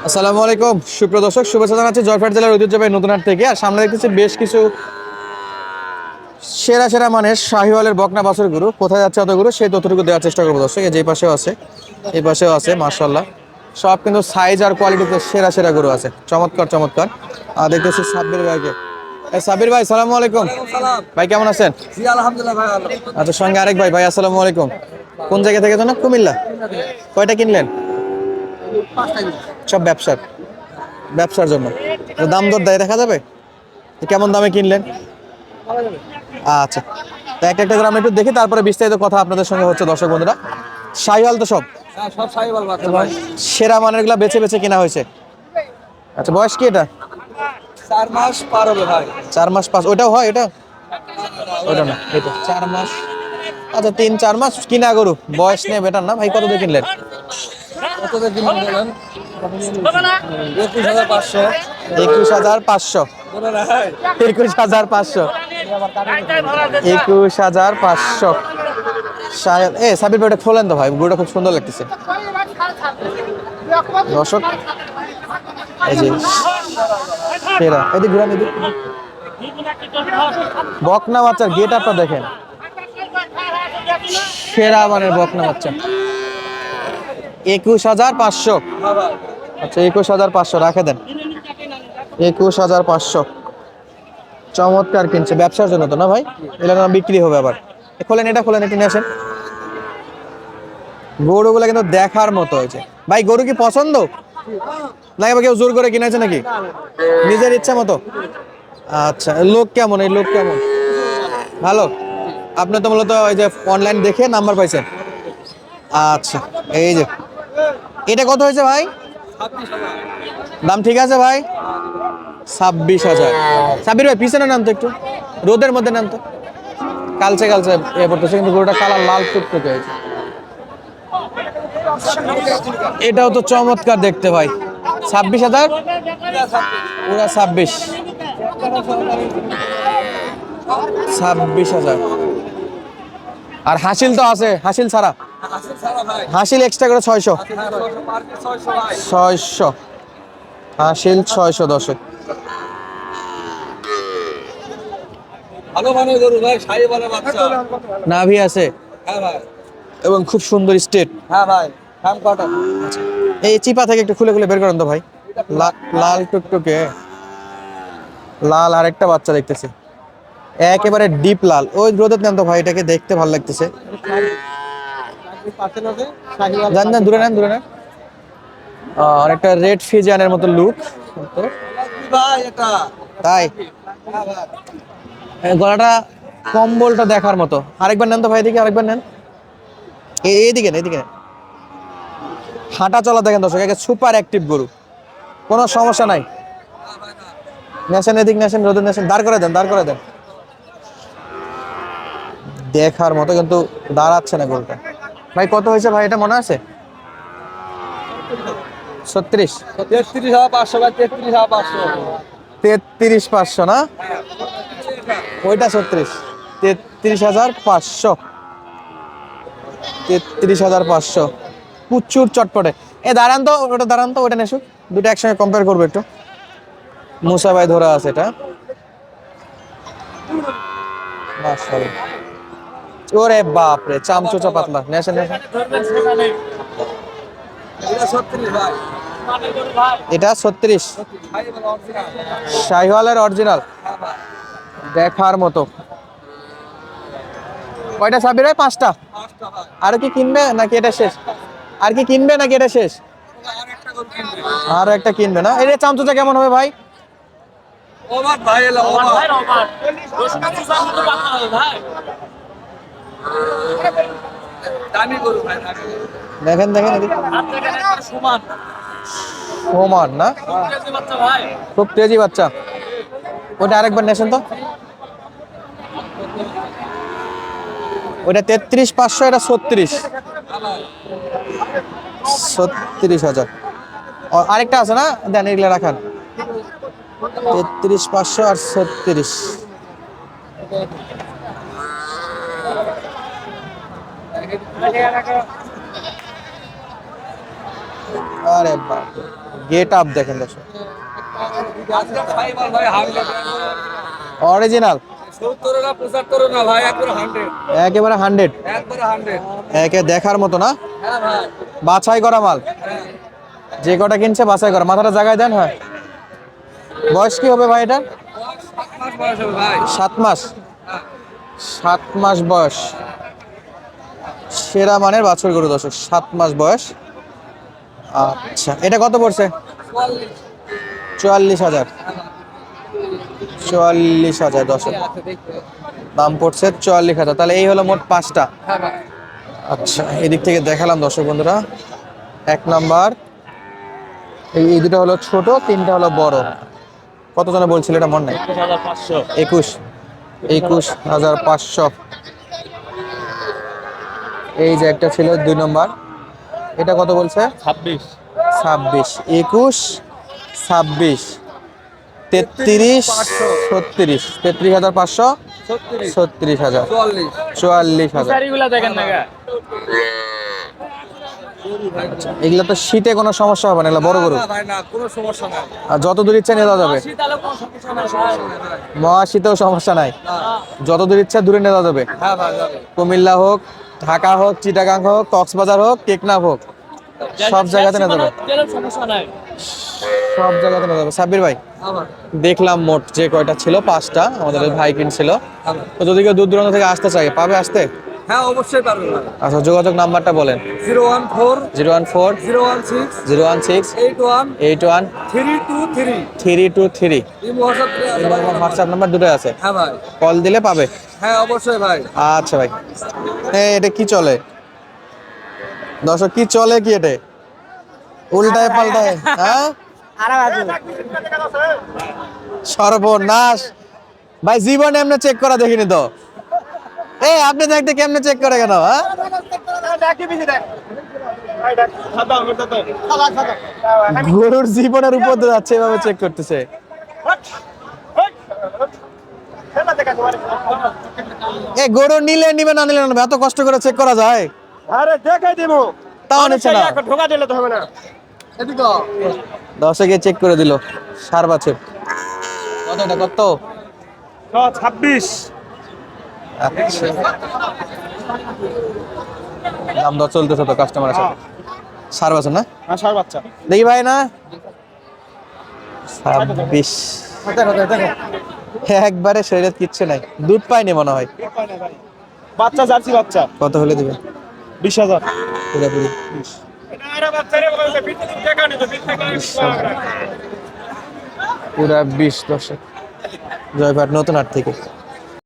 আসসালামু আলাইকুম সুপ্রিয় দর্শক, শুভেচ্ছা জানাচ্ছি জয়পুরহাট জেলার ঐতিহ্যবাহী নতুনহাট থেকে। আর সামনে দেখতেছি বেশ কিছু সেরা সেরা মানের শাহিওয়ালের বকনা বাছুর গরু। কোথায় যাচ্ছে অত গরু সেই তথ্যটুকু দেওয়ার চেষ্টা করবো দর্শক। এই যে পাশেও আছে, এই পাশেও আছে, মাশাআল্লাহ সব কিন্তু সাইজ আর কোয়ালিটিতে সেরা সেরা গরু আছে, চমৎকার চমৎকার। আর দেখতেছি সাব্বির ভাইকে। সাব্বির ভাই, সালামু আলাইকুম। ভাই কেমন আছেন? জি আলহামদুলিল্লাহ ভাই ভালো। আচ্ছা, সঙ্গে আরেক ভাই। ভাই আসসালামু আলাইকুম। কোন জায়গা থেকে জানো? কুমিল্লা। কয়টা কিনলেন? সব ব্যবসার ব্যবসার জন্য। দাম দর দেয় দেখা যাবে কেমন দামে কিনলেন? আচ্ছা, তো একটা একটা করে আমরা একটু দেখি, তারপরে বিস্তারিত কথা আপনাদের সঙ্গে হচ্ছে দর্শক বন্ধুরা। শাহিওয়াল তো সব হ্যাঁ সব সাইওয়াল বাচ্চা এবং ভাই। সেরা মানের গুলা বেছে বেছে কেনা হয়েছে। আচ্ছা, বয়স কি এটা? 4 মাস পার হবে ভাই। 4 মাস 5? ওটাও হয় এটা? ওটা না, এটা 4 মাস। আচ্ছা, 3-4 মাস কিনা গরু, বয়স নেই বেটার না ভাই। কত দিয়ে কিনলেন? কত দিয়ে কিনবেন বলেন? 21,500। 21,500। বলে না ভাই। 21,500। 21,500। শাহিওয়াল। সাবির ভাই, ওটা খোলেন তো ভাই, গরুটা খুব সুন্দর লাগতেছে দর্শক। এই যে সেরা, এদিক ঘুরান, এদিক। বকনা বাচ্চার গেট আপটা দেখেন, সেরা মানের বকনা বাচ্চা। 21,500। হ্যাঁ ভাই। আচ্ছা, 21,500 রাখে দেন। 21,500 চমৎকার কিনছে, ব্যবসার জন্য তো না ভাই? এটা না বিক্রি হবে আবার। খোলেন, এটা খোলেন, একটু নিয়ে আসেন। গরুগুলো কিন্তু দেখার মতো হয়েছে ভাই। গরু কি পছন্দ নাকি আবার কেউ জোর করে কিনেছে নাকি নিজের ইচ্ছা মতো? আচ্ছা, লোক কেমন? এই লোক কেমন? ভালো। আপনি তো মূলত ওই যে অনলাইন দেখে নাম্বার পাইছেন। আচ্ছা, এই যে এটা কত হয়েছে ভাই? 26,000। দাম ঠিক আছে ভাই? 26,000। সাবির ভাই পিছনে নাম তো, একটু রোদের মধ্যে নাম তো। কালচে কালচে এ পড়তেছে, কিন্তু গরুটা কালার লাল টুকটুকে হয়েছে। এটাও তো চমৎকার দেখতে ভাই। 26,000 পুরা 26। 26,000। আর হাসিল তো আছে, হাসিল ছাড়া। আছে সারা ভাই। হাসিল এক্সট্রা করে 600। হ্যাঁ 600 পার পিস 600 ভাই। 600 হাসিল 600 দর্শক। ভালো মানের গরু ভাই, সাইওয়ালের বাচ্চা। নাভি আছে হ্যাঁ ভাই। এবং খুব সুন্দর স্টেট। হ্যাঁ ভাই। কাম কটা। এই চিপা থেকে একটু খুলে খুলে বের করেন তো ভাই। লাল টুকটুকে লাল আরেকটা বাচ্চা দেখতেছি, একেবারে ডিপ লাল। ওই রোদের নেন তো ভাই, এটাকে দেখতে ভালো লাগতেছে। পার্সেল আছে সাইওয়াল। জান জান, দূরে নেন, দূরে নেন। অনেকটা রেড ফিজিয়ানের মতো লুক তো। ভাই এটা। তাই হ্যাঁ ভাই। গলাটা, কম্বলটা দেখার মতো। আরেকবার নেন তো ভাই, এদিকে আরেকবার নেন। এইদিকে নেন, এদিকে নেন। হাঁটা চলা দেখেন দর্শক, একে সুপার অ্যাক্টিভ গরু, কোনো সমস্যা নাই। নেশন, এদিক নেশন, রোদের নেশন। দাঁড় করে দেন, দাঁড় করে দেন। দেখার মতো, কিন্তু দাঁড়াচ্ছে না গরুটা ভাই। কত হয়েছে ভাই এটা মনে আছে? 36। 33,500 ভাই। 33,500। 33,500 না? ওইটা 36। 33,500। 33,500 প্রচুর চটপটে। দাঁড়ান তো, ওটা দাঁড়ান তো, ওটা নেশুক। দুটো একসঙ্গে কম্পেয়ার করবো একটু। মুসা ভাই ধরা আছে এটা। মাশাআল্লাহ। ওরে বাপ রে, চামচুচা পাতলা। Nation nation. এটা 36 ভাই। এটা 36। সাইওয়াল অরিজিনাল। শাহিওয়ালের অরিজিনাল, হ্যাঁ ভাই। দেখার মতো। কয়টা সাবির ভাই? 5টা। 5টা ভাই। আর কি কিনবে নাকি এটা শেষ? আর কি কিনবে নাকি এটা শেষ? আরেকটা গরু কিনবে। আর একটা কিনবে না? এই চামচুচা কেমন হবে ভাই? ওভার ভাই, এলা ওভার। দামি গরু ভাই, দামি গরু। দেখেন দেখেন এদিকে। সমান। ওমান না? বাচ্চা ভাই। খুব তেজি বাচ্চা। ওটা আরেকবার নেছেন তো। ওটা 33,500, এটা 36। 36,000। আরেকটা আছে না? দেন, এগুলো রাখান। 33,500 আর 36। আরে বাপ, গেট আপ দেখেন দর্শক, সাইবার ভাই 100 অরিজিনাল 70 না 75 না ভাই একবারে 100 একেবারে 100, একবারে 100 একে দেখার মতো না, হ্যাঁ ভাই বাছাই করা মাল, হ্যাঁ যে কটা কিনছে বাছাই করা। মাথাটা জায়গায় দেন। হয় বয়স কি হবে ভাই এটা? 7 মাস বয়স হবে ভাই 7 মাস, হ্যাঁ 7 মাস বয়স, সেরা মানের বাছুর গরু দর্শক, 7 মাস বয়স। আচ্ছা, এটা কত পড়ছে? 44,000, 44,000 দর্শক আছে দেখতে দাম পড়ছে 44,000। তাহলে এই হলো মোট 5টা। হ্যাঁ ভাই আচ্ছা, এদিক থেকে দেখালাম দর্শক বন্ধুরা। 1 নাম্বার, এই দুটো হলো ছোট, 3টা হলো বড়। কত জনে বলছিল এটা মনে নাই? 21,500। এই যে একটা ছিল 2 নম্বর, এটা কত বলছে? 26 26, 21, 26, 33, 36, 33,500, 36,000, 44,000। এগুলা দেখেন না গা এগুলা তো শীতে কোনো সমস্যা হবে না, এগুলা বড় গরু। না ভাই না কোনো সমস্যা নাই আর যত দূর ইচ্ছা নিয়ে যাওয়া যাবে, শীতালে কোনো সমস্যা নাই ভাই মহাশীতেও সমস্যা নাই, না যত দূর ইচ্ছা দূরে নিয়ে যাওয়া যাবে। হ্যাঁ ভাই যাবে কুমিল্লা হোক, ঢাকা হোক, চিটাগাং হোক, কক্সবাজার হোক, টেকনাফ হোক, সব জায়গাতে নিয়ে যাবে, সমস্যা নাই সব জায়গাতে নিয়ে যাবে। সাব্বির ভাই, আবার দেখলাম মোট যে কয়টা ছিল 5টা, আমাদের ওই ভাই কিনছিল। আবার তো যদি কেউ দূর দূরান্ত থেকে আসতে চায় পাবে আসতে? হ্যাঁ অবশ্যই পারবে ভাই আচ্ছা, যোগাযোগ নাম্বারটা বলেন। 014 014 016 016 81 81 323 323। এই হোয়াটসঅ্যাপ হোয়াটসঅ্যাপ নাম্বার দুটোই আছে, হ্যাঁ ভাই কল দিলে পাবে। হ্যাঁ অবশ্যই ভাই আচ্ছা ভাই, এটা কি চলে দর্শক? কি চলে কি এটা? উল্টায় পাল্টায়, হ্যাঁ সর্বনাশ ভাই, জীবনে এমনি চেক করা দেখিনি তো। এই আপনি দেখতে কেমনে চেক করে কেন? হ্যাঁ গরুর জীবনের উপর দিয়ে যাচ্ছে, এভাবে চেক করতেছে। এ গরু নিলে নিবে, না নিলে না নিবে, এত কষ্ট করে চেক করা যায়? আরে দেখাই দিব, তাও নিচ্ছে না। ঢোকা দিলে তো হবে না। এদিকে 10-এ চেক করে দিল, সার বাছুর। কত এটা কত? 26 আচ্ছা, দাম দর চলতেছে তো কাস্টমারের সাথে। সার বাছুর না, আসার বাচ্চা দেখি ভাই না 26, একবারে শরীরে কিচ্ছু নাই, দুধ পাইনি মনে হয়। বাচ্চা জার্সি বাচ্চা কত হলে দিবে? 20,000 পুরোপুরি পুরা 20 দর্শক, জয়পাট নতুন হাট থেকে।